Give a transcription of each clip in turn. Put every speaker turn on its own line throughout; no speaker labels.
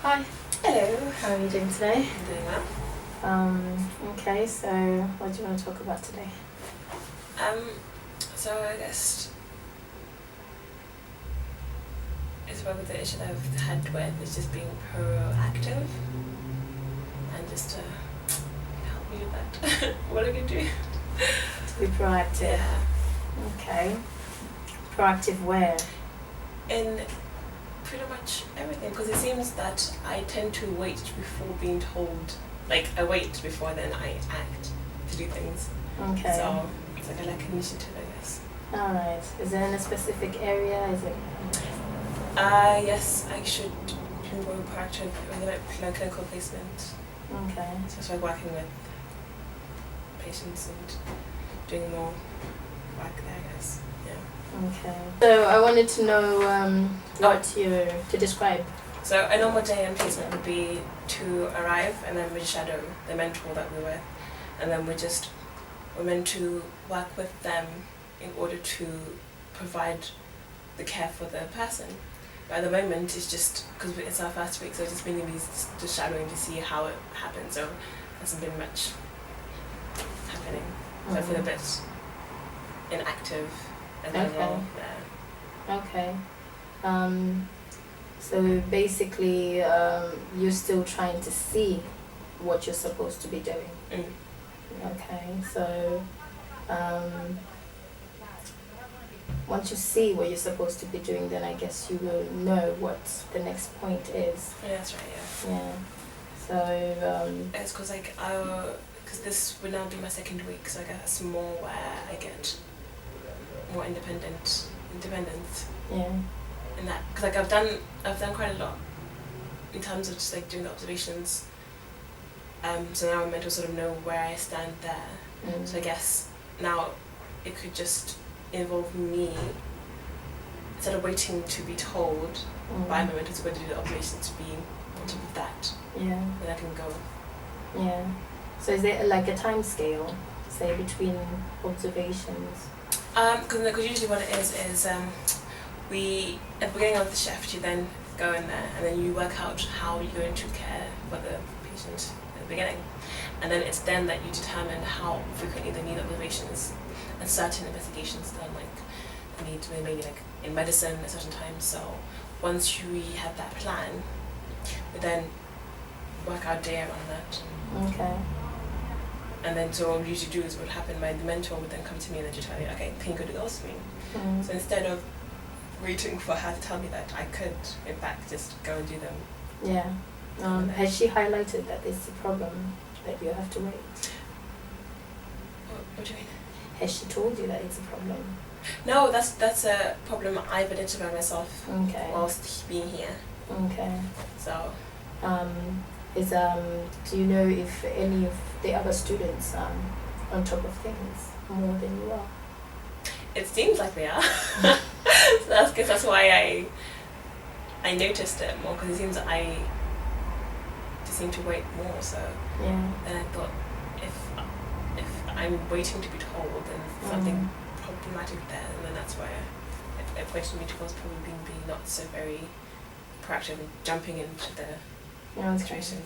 Hi.
Hello.
How are you doing today?
I'm doing well.
Okay, so what do you want to talk about today?
So I guess it's probably the issue that I've had with is just being proactive and just help me with that. What I can do.
To be proactive.
Yeah.
Okay. Proactive where?
In pretty much everything, because it seems that I tend to wait before being told. Like I wait before then I act to do things.
Okay.
So it's like I lack initiative, I guess.
Alright. Is it in a specific area? Is it?
Yes, I should be more proactive in the clinical placement.
Okay.
So it's like working with patients and doing more work there, I guess. Yeah.
Okay. So I wanted to know what you to describe.
So a normal day in placement would be to arrive and then we shadow the mentor that we're with, and then we're meant to work with them in order to provide the care for the person. But at the moment, it's just because it's our first week, so it's just mainly just shadowing to see how it happens. So there hasn't been much happening. So I feel a bit inactive in general. Yeah.
Okay. So basically, you're still trying to see what you're supposed to be doing.
Mm.
Okay. So once you see what you're supposed to be doing, then I guess you will know what the next point is.
Yeah, that's right. Yeah.
Yeah. So
It's because because this will now be my second week, so I guess more where I get more independence
yeah.
in that. Because like I've done quite a lot in terms of just like doing the observations. So now I'm meant to sort of know where I stand there.
Mm.
So I guess now it could just involve me, instead of waiting to be told by my mentor to go to do the observation, to be on top of that.
Yeah.
Then I can go.
Yeah. So is there like a time scale, say, between observations?
Because usually what it is we at the beginning of the shift you then go in there and then you work out how you're going to care for the patient at the beginning, and then it's then that you determine how frequently they need observations and certain investigations done, like they need maybe like in medicine at certain times. So once we have that plan, we then work our day around that.
Okay.
And then so what we usually do is what would happen, the mentor would then come to me and then just tell me, okay, can you go do those for me?
Mm.
So instead of waiting for her to tell me that, I could in fact just go and do them.
Yeah. Has she highlighted that it's a problem that you have to wait?
What do you mean?
Has she told you that it's a problem?
No, that's a problem I've identified myself
Okay.
whilst being here.
Okay.
So
Do you know if any of the other students are on top of things more than you are?
it seems like they are. So that's why I noticed it more, because it seems that I just seem to wait more. So
Yeah.
then I thought, if I'm waiting to be told, then something problematic there, and then that's why it pointed me towards probably being not so very proactive and jumping into the
Okay.
situation.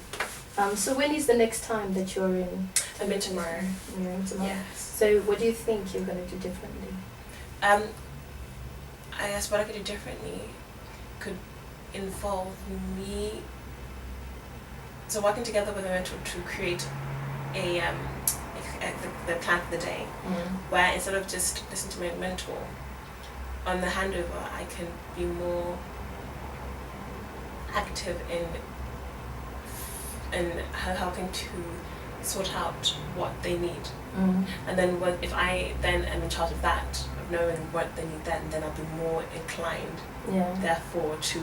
So when is the next time that you're in?
I'm in tomorrow.
You're in tomorrow.
Yes.
So what do you think you're going to do differently?
I guess what I could do differently could involve me working together with a mentor to create the plan for the day, where instead of just listening to my mentor on the handover, I can be more active in helping to sort out what they need. And then if I then am in charge of that, of knowing what they need, then I'll be more inclined,
Yeah.
therefore, to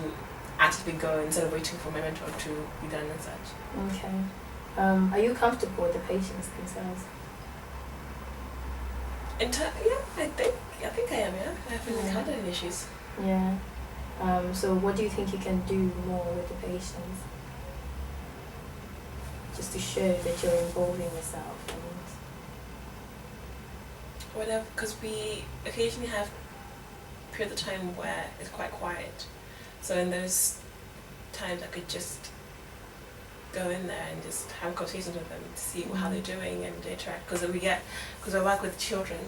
actively go instead of waiting for my mentor to be done and such.
Okay. Are you comfortable with the patients themselves?
Yeah, I think I am. Yeah, I haven't really had any issues.
Yeah. So what do you think you can do more with the patients? Just to show that you're involving yourself.
Whatever, because we occasionally have period of time where it's quite quiet. So in those times I could just go in there and just have conversations with them to see how they're doing and interact. Because I work with children,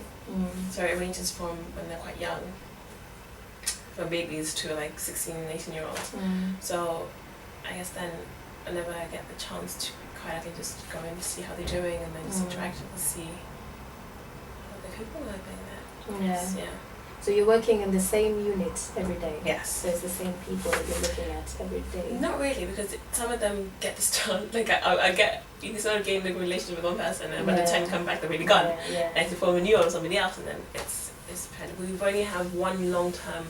so it ranges from when they're quite young, from babies to like 16 and 18-year-olds. So I guess then whenever I get the chance to I can just go in to see how they're doing and then just interact and see how the people are doing that. Yeah.
So you're working in the same unit every day?
Yes.
So it's the same people that you're looking at every day?
Not really, because some of them get this done. Like I get, you can sort of gain a good relationship with one person, and by the time you come back, they're really gone. And if you form a new one with somebody else, and then it's kind of, we've only had one long-term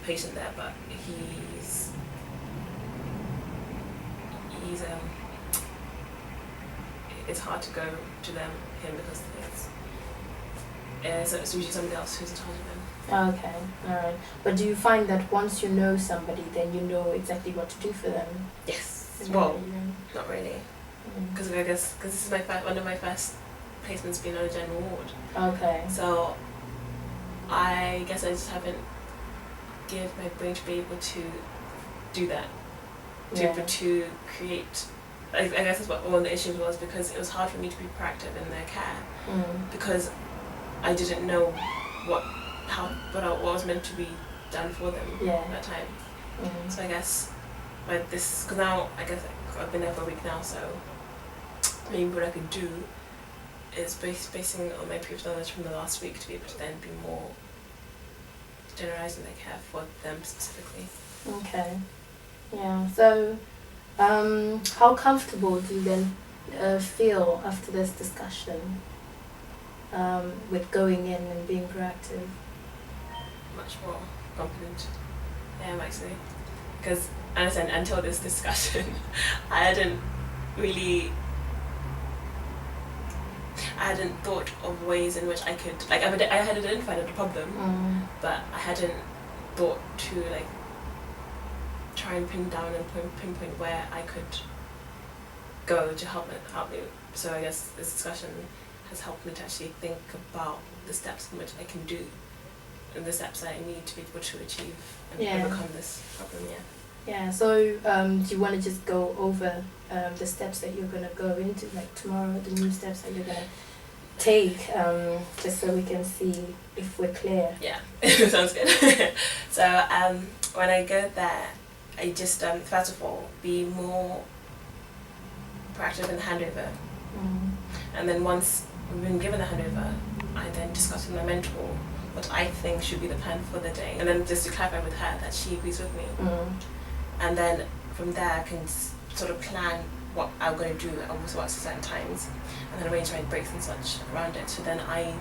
patient there, but he's it's hard to go to him because it's usually somebody else who's in charge of them.
Okay, alright. But do you find that once you know somebody, then you know exactly what to do for them?
Yes. Well, not really. Because I guess this is one of my first placements being on a general ward.
Okay.
So I guess I just haven't given my brain to be able to do that. To create. I guess that's what one of the issues was, because it was hard for me to be proactive in their care because I didn't know what was meant to be done for them at that time. So I guess because now I guess I've been there for a week now, so maybe what I could do is basing on my previous knowledge from the last week to be able to then be more generalised in their care for them specifically.
Okay. Yeah. So how comfortable do you then feel after this discussion with going in and being proactive?
Much more confident I am, actually, because until this discussion I hadn't thought of ways in which I could, like, I had identified the problem, but I hadn't thought to like try and pin down and pinpoint where I could go to help me. So I guess this discussion has helped me to actually think about the steps in which I can do and the steps that I need to be able to achieve and overcome this problem.
Yeah, so do you want to just go over the steps that you're going to go into, like tomorrow, the new steps that you're going to take, just so we can see if we're clear?
Yeah, sounds good. So when I go there, I just, first of all, be more proactive in the handover. And then once we've been given the handover, I then discuss with my mentor what I think should be the plan for the day. And then just to clarify with her that she agrees with me. And then from there I can sort of plan what I'm going to do at almost at certain times, and then arrange my breaks and such around it. So then I'm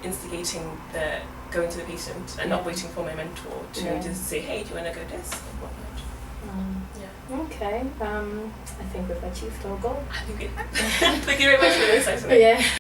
instigating the going to the patient and not waiting for my mentor to just say, hey, do you want to go this or whatnot.
Okay, I think we've achieved our goal.
I think we have. Thank you very much for this, actually.
Yeah.